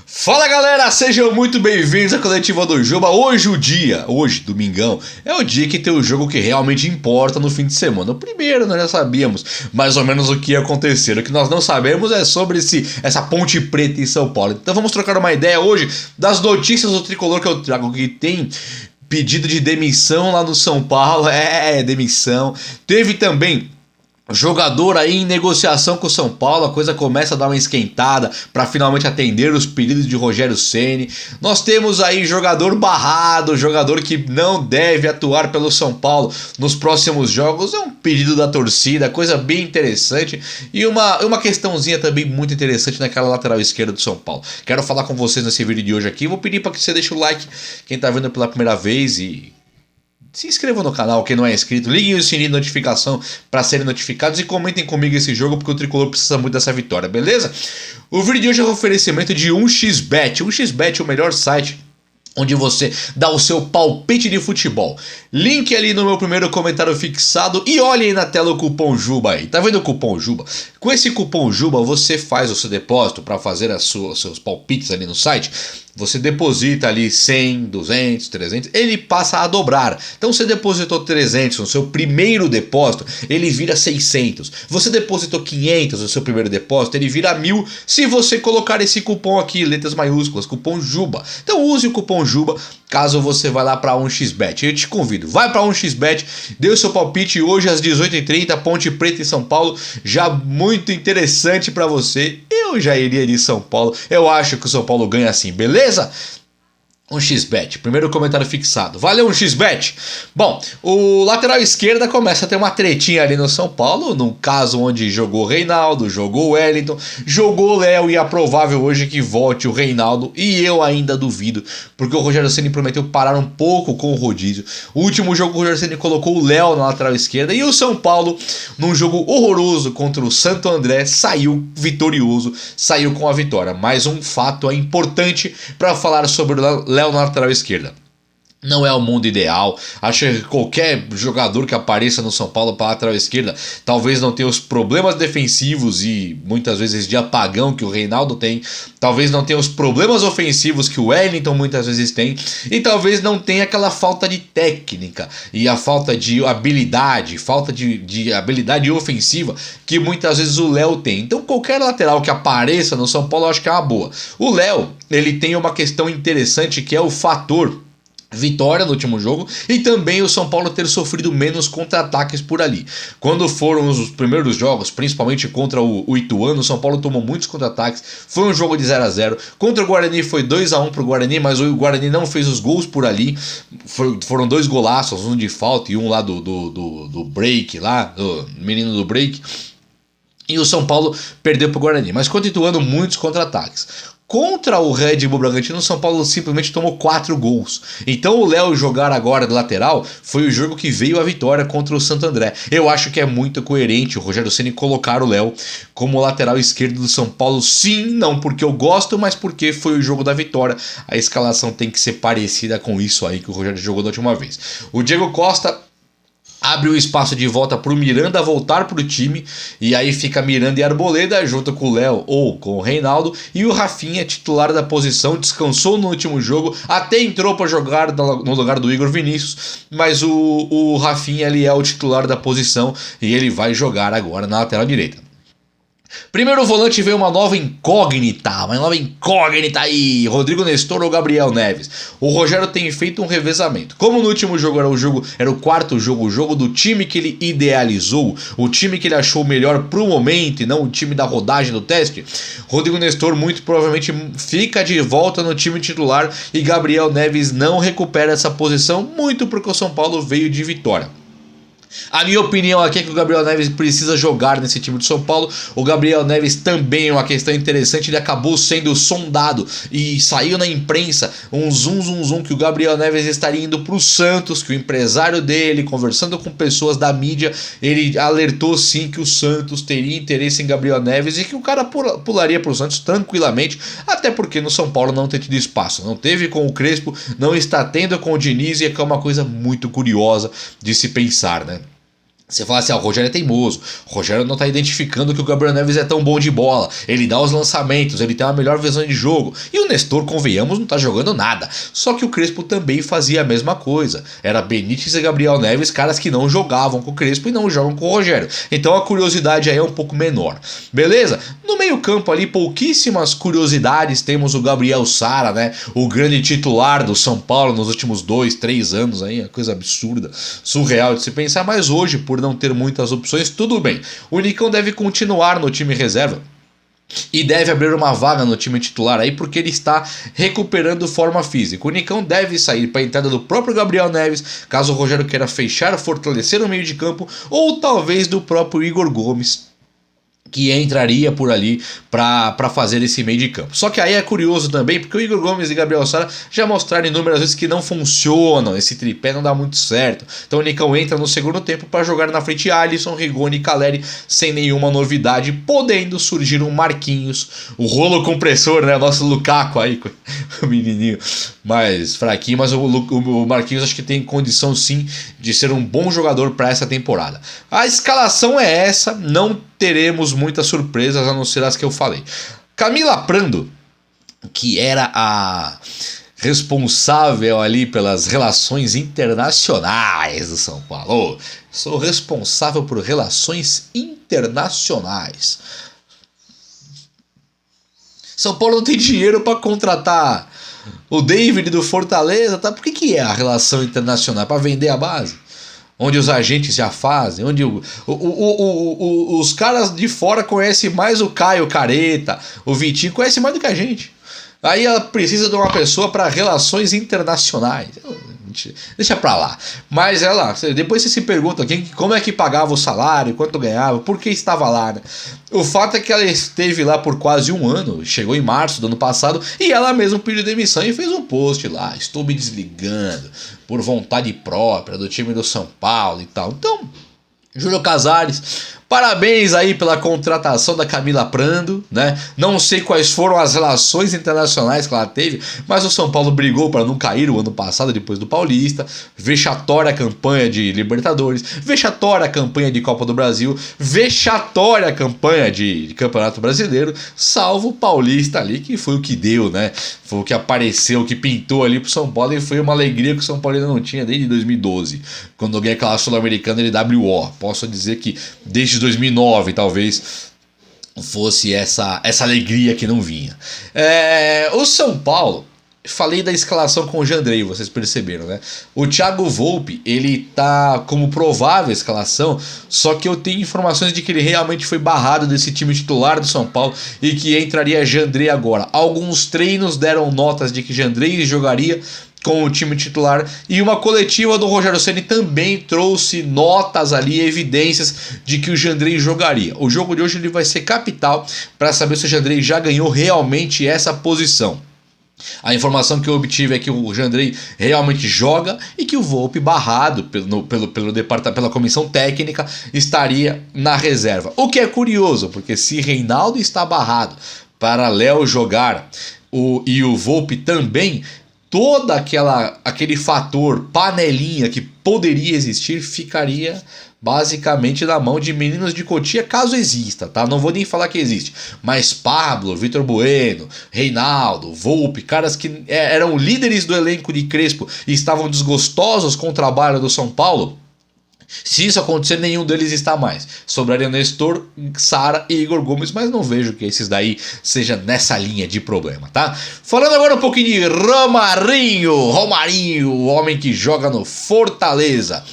Fala galera, sejam muito bem-vindos à Coletiva do Juba. Hoje, domingão, é o dia que tem o jogo que realmente importa no fim de semana. O primeiro nós já sabíamos mais ou menos o que ia acontecer. O que nós não sabemos é sobre essa Ponte Preta em São Paulo. Então vamos trocar uma ideia hoje das notícias do tricolor que eu trago, que tem pedido de demissão lá no São Paulo. Demissão. Teve também jogador aí em negociação com o São Paulo, a coisa começa a dar uma esquentada para finalmente atender os pedidos de Rogério Ceni. Nós temos aí jogador barrado, jogador que não deve atuar pelo São Paulo nos próximos jogos. É um pedido da torcida, coisa bem interessante. E uma questãozinha também muito interessante naquela lateral esquerda do São Paulo. Quero falar com vocês nesse vídeo de hoje aqui. Vou pedir para que você deixe o like, quem tá vendo pela primeira vez, e se inscrevam no canal, quem não é inscrito, liguem o sininho de notificação para serem notificados e comentem comigo esse jogo, porque o tricolor precisa muito dessa vitória, beleza? O vídeo de hoje é um oferecimento de 1xBet. 1xBet é o melhor site onde você dá o seu palpite de futebol. Link ali no meu primeiro comentário fixado e olhem aí na tela o cupom JUBA aí. Tá vendo o cupom JUBA? Com esse cupom JUBA você faz o seu depósito para fazer os seus palpites ali no site. Você deposita ali 100, 200, 300, ele passa a dobrar. Então você depositou 300 no seu primeiro depósito, ele vira 600. Você depositou 500 no seu primeiro depósito, ele vira 1000 se você colocar esse cupom aqui, letras maiúsculas, cupom JUBA. Então use o cupom JUBA caso você vá lá para 1xBet. Eu te convido, vai para 1xBet, dê o seu palpite hoje às 18h30, Ponte Preta em São Paulo, já muito interessante para você. Eu já iria de São Paulo, eu acho que o São Paulo ganha assim, beleza? 1xBet, primeiro comentário fixado. Valeu, 1xBet! Bom, o lateral esquerda começa a ter uma tretinha ali no São Paulo, no caso onde jogou o Reinaldo, jogou o Wellington, jogou o Léo, e é provável hoje que volte o Reinaldo, e eu ainda duvido, porque o Rogério Ceni prometeu parar um pouco com o rodízio. O último jogo o Rogério Ceni colocou o Léo na lateral esquerda, e o São Paulo, num jogo horroroso contra o Santo André, saiu vitorioso, saiu com a vitória. Mais um fato importante para falar sobre o Léo na lateral esquerda. Não é o mundo ideal. Acho que qualquer jogador que apareça no São Paulo para a lateral esquerda talvez não tenha os problemas defensivos e muitas vezes de apagão que o Reinaldo tem. Talvez não tenha os problemas ofensivos que o Wellington muitas vezes tem. E talvez não tenha aquela falta de técnica e a falta de habilidade, falta de habilidade ofensiva que muitas vezes o Léo tem. Então qualquer lateral que apareça no São Paulo eu acho que é uma boa. O Léo, ele tem uma questão interessante que é o fator vitória no último jogo e também o São Paulo ter sofrido menos contra-ataques por ali. Quando foram os primeiros jogos, principalmente contra o Ituano, o São Paulo tomou muitos contra-ataques, foi um jogo de 0-0. Contra o Guarani foi 2-1 pro Guarani, mas o Guarani não fez os gols por ali. Foram dois golaços, um de falta e um lá do break, lá, do menino do break. E o São Paulo perdeu pro Guarani, mas continuando muitos contra-ataques. Contra o Red Bull Bragantino, o São Paulo simplesmente tomou 4 gols. Então o Léo jogar agora de lateral foi o jogo que veio a vitória contra o Santo André. Eu acho que é muito coerente o Rogério Ceni colocar o Léo como lateral esquerdo do São Paulo. Sim, não porque eu gosto, mas porque foi o jogo da vitória. A escalação tem que ser parecida com isso aí que o Rogério jogou da última vez. O Diego Costa abre o espaço de volta para o Miranda voltar para o time, e aí fica Miranda e Arboleda junto com o Léo ou com o Reinaldo, e o Rafinha, titular da posição, descansou no último jogo, até entrou para jogar no lugar do Igor Vinícius, mas o Rafinha ele é o titular da posição e ele vai jogar agora na lateral direita. Primeiro volante veio uma nova incógnita aí, Rodrigo Nestor ou Gabriel Neves. O Rogério tem feito um revezamento. Como no último jogo era o quarto jogo, o jogo do time que ele idealizou, o time que ele achou melhor pro momento e não o time da rodagem do teste, Rodrigo Nestor muito provavelmente fica de volta no time titular e Gabriel Neves não recupera essa posição, muito porque o São Paulo veio de vitória. A minha opinião aqui é que o Gabriel Neves precisa jogar nesse time de São Paulo. O Gabriel Neves também é uma questão interessante. Ele acabou sendo sondado e saiu na imprensa um zum que o Gabriel Neves estaria indo para o Santos, que o empresário dele, conversando com pessoas da mídia, ele alertou sim que o Santos teria interesse em Gabriel Neves e que o cara pularia para o Santos tranquilamente, até porque no São Paulo não tem tido espaço. Não teve com o Crespo, não está tendo com o Diniz, e é uma coisa muito curiosa de se pensar, né? Você fala assim, o Rogério é teimoso, o Rogério não tá identificando que o Gabriel Neves é tão bom de bola, ele dá os lançamentos, ele tem uma melhor visão de jogo, e o Nestor, convenhamos, não tá jogando nada. Só que o Crespo também fazia a mesma coisa, era Benítez e Gabriel Neves, caras que não jogavam com o Crespo e não jogam com o Rogério, então a curiosidade aí é um pouco menor, beleza? No meio campo ali, pouquíssimas curiosidades, temos o Gabriel Sara, né, o grande titular do São Paulo nos últimos 2, 3 anos aí, uma coisa absurda, surreal de se pensar, mas hoje, por não ter muitas opções, tudo bem. O Nicão deve continuar no time reserva e deve abrir uma vaga no time titular aí, porque ele está recuperando forma física. O Nicão deve sair para a entrada do próprio Gabriel Neves, caso o Rogério queira fechar, fortalecer o meio de campo, ou talvez do próprio Igor Gomes, que entraria por ali para fazer esse meio de campo. Só que aí é curioso também, porque o Igor Gomes e Gabriel Sara já mostraram inúmeras vezes que não funcionam, esse tripé não dá muito certo. Então o Nicão entra no segundo tempo para jogar na frente Alisson, Rigoni e Caleri, sem nenhuma novidade, podendo surgir um Marquinhos, o rolo compressor, né, nosso Lukaku aí, o menininho mais fraquinho, mas o Marquinhos acho que tem condição sim de ser um bom jogador para essa temporada. A escalação é essa, não teremos muitas surpresas a não ser as que eu falei. Camila Prando, que era a responsável ali pelas relações internacionais do São Paulo. Sou responsável por relações internacionais. São Paulo não tem dinheiro para contratar o David do Fortaleza, tá? Por que é a relação internacional? Para vender a base? Onde os agentes já fazem, onde os caras de fora conhecem mais o Caio Careta, o Vitinho, conhecem mais do que a gente. Aí ela precisa de uma pessoa para relações internacionais. Deixa pra lá. Mas ela, depois você se pergunta como é que pagava o salário, quanto ganhava, por que estava lá, né? O fato é que ela esteve lá por quase um ano, chegou em março do ano passado, e ela mesma pediu demissão e fez um post lá: estou me desligando por vontade própria do time do São Paulo e tal. Então, Júlio Casares, parabéns aí pela contratação da Camila Prando, né? Não sei quais foram as relações internacionais que ela teve, mas o São Paulo brigou para não cair o ano passado depois do Paulista. Vexatória a campanha de Libertadores, vexatória a campanha de Copa do Brasil, vexatória a campanha de Campeonato Brasileiro, salvo o Paulista ali, que foi o que deu, né? Foi o que apareceu, o que pintou ali pro São Paulo, e foi uma alegria que o São Paulo ainda não tinha desde 2012, quando ganhei aquela Sul-Americana LWO. Posso dizer que desde 2009 talvez fosse essa alegria que não vinha. O São Paulo, falei da escalação com o Jandrei, vocês perceberam, né? O Thiago Volpi, ele tá como provável escalação, só que eu tenho informações de que ele realmente foi barrado desse time titular do São Paulo e que entraria Jandrei agora. Alguns treinos deram notas de que Jandrei jogaria com o time titular, e uma coletiva do Rogério Ceni também trouxe notas ali, evidências de que o Jandrei jogaria. O jogo de hoje ele vai ser capital para saber se o Jandrei já ganhou realmente essa posição. A informação que eu obtive é que o Jandrei realmente joga e que o Volpi, barrado pela comissão técnica, estaria na reserva. O que é curioso, porque se Reinaldo está barrado para Léo jogar e o Volpi também, todo aquele fator panelinha que poderia existir ficaria basicamente na mão de meninos de Cotia, caso exista, tá? Não vou nem falar que existe. Mas Pablo, Vitor Bueno, Reinaldo, Volpi, caras que eram líderes do elenco de Crespo e estavam desgostosos com o trabalho do São Paulo. Se isso acontecer, nenhum deles está mais. Sobraria Nestor, Sara e Igor Gomes, mas não vejo que esses daí seja nessa linha de problema, tá? Falando agora um pouquinho de Romarinho, o homem que joga no Fortaleza.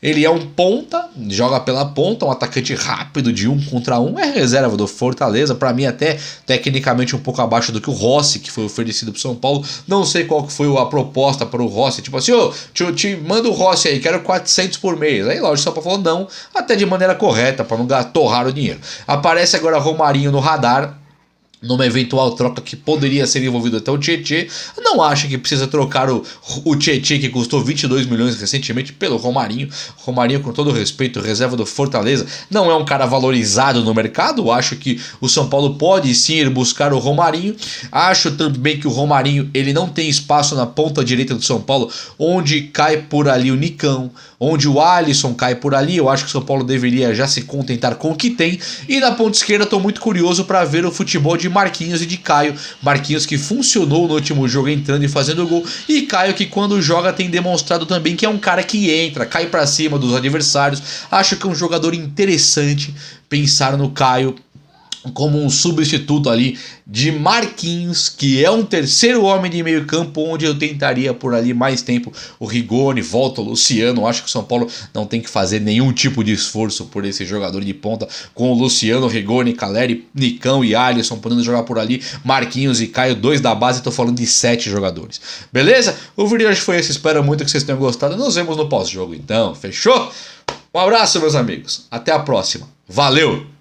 Ele é um ponta, joga pela ponta, um atacante rápido de 1 contra 1, é reserva do Fortaleza, para mim até tecnicamente um pouco abaixo do que o Rossi, que foi oferecido pro São Paulo. Não sei qual que foi a proposta para o Rossi, tipo assim, te manda o Rossi aí, quero 400 por mês. Aí lógico, o São Paulo falou não, até de maneira correta, para não torrar o dinheiro. Aparece agora Romarinho no radar. numa eventual troca que poderia ser envolvido até o Tietê. Não acho que precisa trocar o Tietê, que custou 22 milhões recentemente, pelo Romarinho. Romarinho, com todo respeito, reserva do Fortaleza, não é um cara valorizado no mercado. Acho que o São Paulo pode sim ir buscar o Romarinho. Acho também que o Romarinho ele não tem espaço na ponta direita do São Paulo, onde cai por ali o Nicão, onde o Alisson cai por ali. Eu acho que o São Paulo deveria já se contentar com o que tem. E na ponta esquerda estou muito curioso para ver o futebol de Marquinhos e de Caio. Marquinhos que funcionou no último jogo entrando e fazendo gol, e Caio que quando joga tem demonstrado também que é um cara que entra, cai para cima dos adversários. Acho que é um jogador interessante pensar no Caio como um substituto ali de Marquinhos, que é um terceiro homem de meio campo, onde eu tentaria por ali mais tempo o Rigoni, volta o Luciano. Acho que o São Paulo não tem que fazer nenhum tipo de esforço por esse jogador de ponta, com o Luciano, Rigoni, Caleri, Nicão e Alisson podendo jogar por ali, Marquinhos e Caio, 2 da base. Tô falando de 7 jogadores, beleza? O vídeo de hoje foi esse, espero muito que vocês tenham gostado. Nos vemos no pós-jogo então, fechou? Um abraço, meus amigos, até a próxima, valeu!